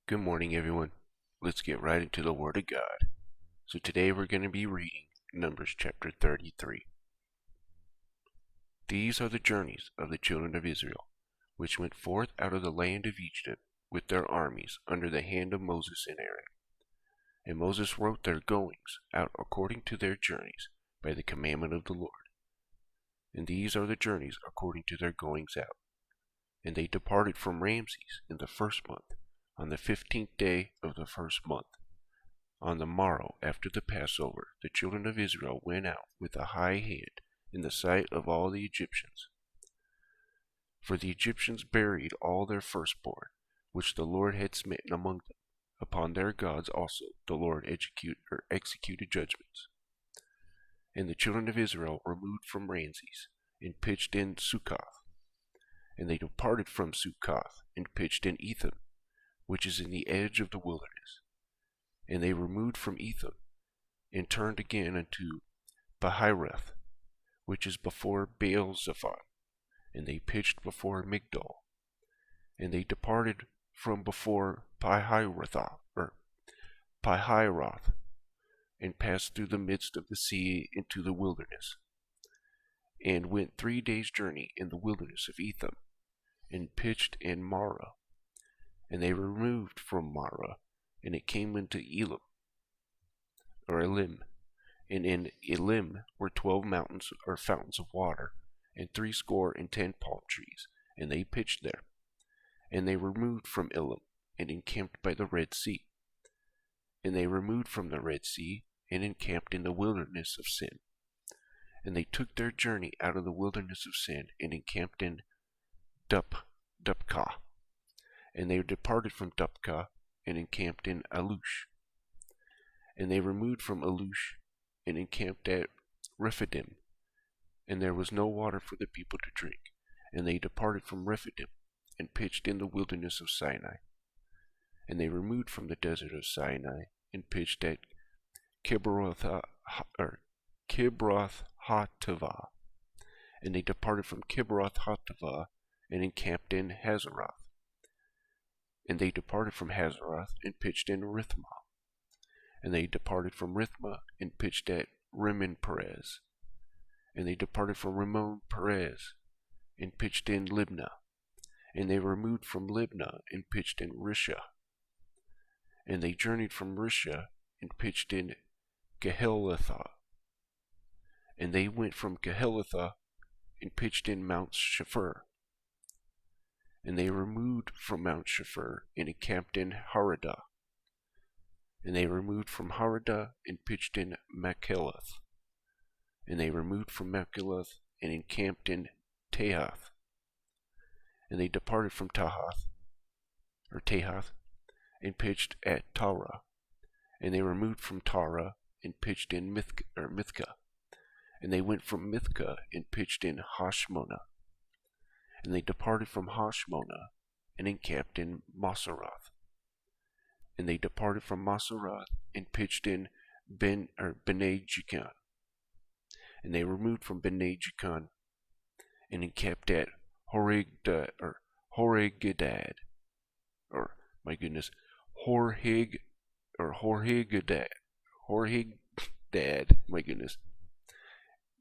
Good morning, everyone. Let's get right into the Word of God. So today we're going to be reading Numbers chapter 33. These are the journeys of the children of Israel, which went forth out of the land of Egypt with their armies under the hand of Moses and Aaron. And Moses wrote their goings out according to their journeys by the commandment of the Lord. And these are the journeys according to their goings out. And they departed from Ramses in the first month, on the 15th day of the first month. On the morrow after the Passover, the children of Israel went out with a high hand in the sight of all the Egyptians. For the Egyptians buried all their firstborn, which the Lord had smitten among them. Upon their gods also the Lord executed judgments. And the children of Israel removed from Ramses, and pitched in Succoth. And they departed from Succoth, and pitched in Etham, which is in the edge of the wilderness. And they removed from Etham, and turned again unto Pahirath, which is before Baal-zephon, and they pitched before Migdol. And they departed from before Pihirath, and passed through the midst of the sea into the wilderness, and went 3 days' journey in the wilderness of Etham, and pitched in Marah. And they removed from Marah, and it came into Elim. And in Elim were 12 mountains or fountains of water, and 60 palm trees, and they pitched there. And they removed from Elim, and encamped by the Red Sea. And they removed from the Red Sea, and encamped in the wilderness of Sin. And they took their journey out of the wilderness of Sin, and encamped in Dupkah. And they departed from Dupkah, and encamped in Alush. And they removed from Alush, and encamped at Rephidim. And there was no water for the people to drink. And they departed from Rephidim, and pitched in the wilderness of Sinai. And they removed from the desert of Sinai, and pitched at Kibroth Hattaavah. And they departed from Kibroth Hattaavah, and encamped in Hazeroth. And they departed from Hazeroth, and pitched in Rithmah. And they departed from Rithmah, and pitched at Rimmon Perez. And they departed from Rimmon Perez, and pitched in Libnah. And they removed from Libnah, and pitched in Rishah. And they journeyed from Rishah, and pitched in Kehelathah. And they went from Kehelathah, and pitched in Mount Shepher. And they removed from Mount Shepher, and encamped in Haradah. And they removed from Haradah, and pitched in Machelath. And they removed from Machelath, and encamped in Tahath. And they departed from Tahath, and pitched at Tarah. And they removed from Tarah, and pitched in Mithkah. And they went from Mithkah, and pitched in Hashmonah. And they departed from Hashmonah, and encamped in Moseroth. And they departed from Moseroth, and pitched in Bnei Jacan. And they removed from Bnei Jacan, and encamped at Horhigdad,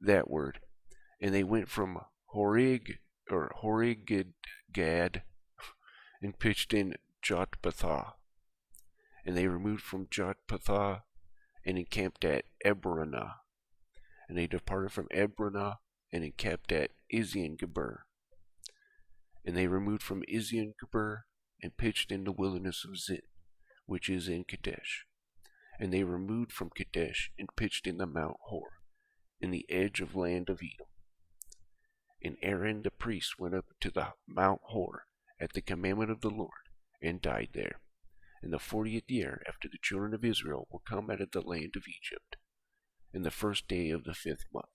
that word. And they went from Horhigdad, and pitched in Jotbathah. And they removed from Jotbathah, and encamped at Ebronah. And they departed from Ebronah, and encamped at Ezion-Geber. And they removed from Ezion-Geber, and pitched in the wilderness of Zin, which is in Kadesh. And they removed from Kadesh, and pitched in the Mount Hor, in the edge of land of Edom. And Aaron the priest went up to the Mount Hor at the commandment of the Lord, and died there, in the 40th year after the children of Israel were come out of the land of Egypt, in the first day of the 5th month.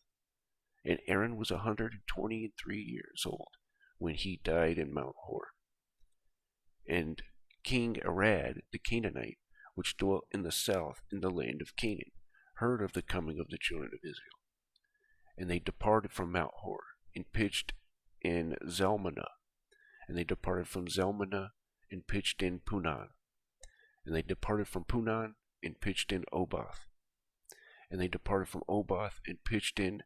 And Aaron was 123 years old when he died in Mount Hor. And King Arad the Canaanite, which dwelt in the south in the land of Canaan, heard of the coming of the children of Israel. And they departed from Mount Hor, and pitched in Zalmunna. And they departed from Zalmunna, and pitched in Punan. And they departed from Punan and pitched in Oboth. And they departed from Oboth and pitched in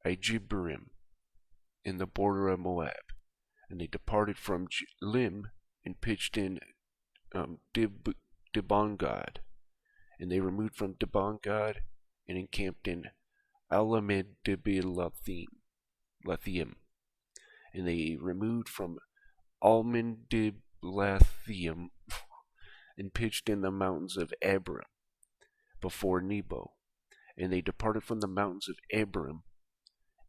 Ijeburim, in the border of Moab. And they departed from Lim and pitched in Dibongad. And they removed from Dibongad and encamped in Alamedibilathim. And they removed from Almendiblathium and pitched in the mountains of Abiram before Nebo. And they departed from the mountains of Abiram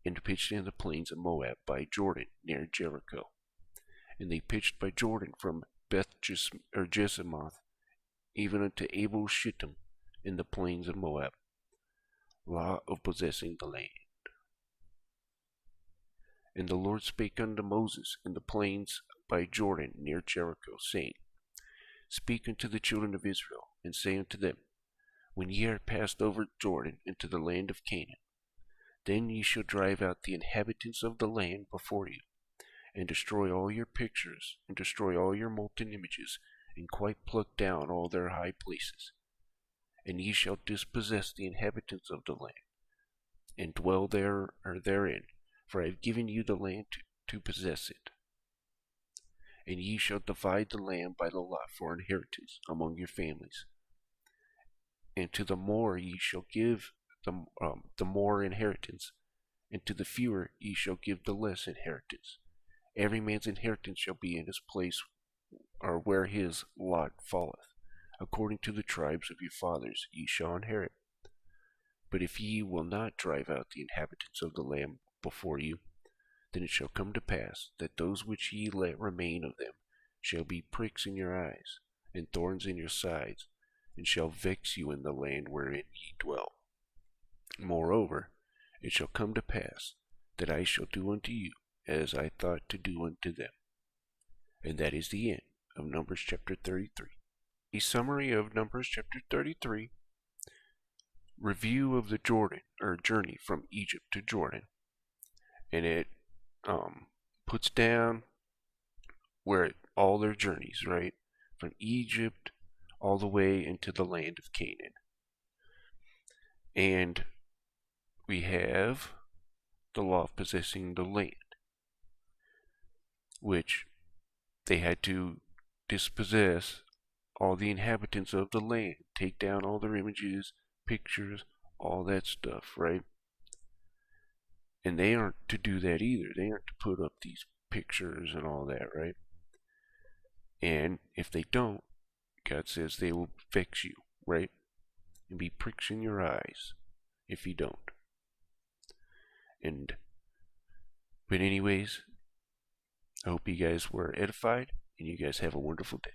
and pitched in the plains of Moab by Jordan near Jericho. And they pitched by Jordan from Jesimoth even unto Abel Shittim in the plains of Moab. Law of possessing the land. And the Lord spake unto Moses in the plains by Jordan near Jericho, saying, Speak unto the children of Israel, and say unto them, When ye are passed over Jordan into the land of Canaan, then ye shall drive out the inhabitants of the land before you, and destroy all your pictures, and destroy all your molten images, and quite pluck down all their high places. And ye shall dispossess the inhabitants of the land, and dwell there or therein, for I have given you the land to possess it. And ye shall divide the land by the lot for inheritance among your families. And to the more ye shall give the more inheritance, and to the fewer ye shall give the less inheritance. Every man's inheritance shall be in his place, or where his lot falleth. According to the tribes of your fathers ye shall inherit. But if ye will not drive out the inhabitants of the land before you, then it shall come to pass that those which ye let remain of them shall be pricks in your eyes, and thorns in your sides, and shall vex you in the land wherein ye dwell. Moreover, it shall come to pass that I shall do unto you as I thought to do unto them. And that is the end of Numbers chapter 33. A summary of Numbers chapter 33, review of the journey from Egypt to Jordan, and it puts down all their journeys, right, from Egypt all the way into the land of Canaan. And we have the law of possessing the land, which they had to dispossess all the inhabitants of the land, take down all their images, pictures, all that stuff, right? And they aren't to do that either. They aren't to put up these pictures and all that, right? And if they don't, God says they will vex you, right? And be pricks in your eyes if you don't. But anyways, I hope you guys were edified, and you guys have a wonderful day.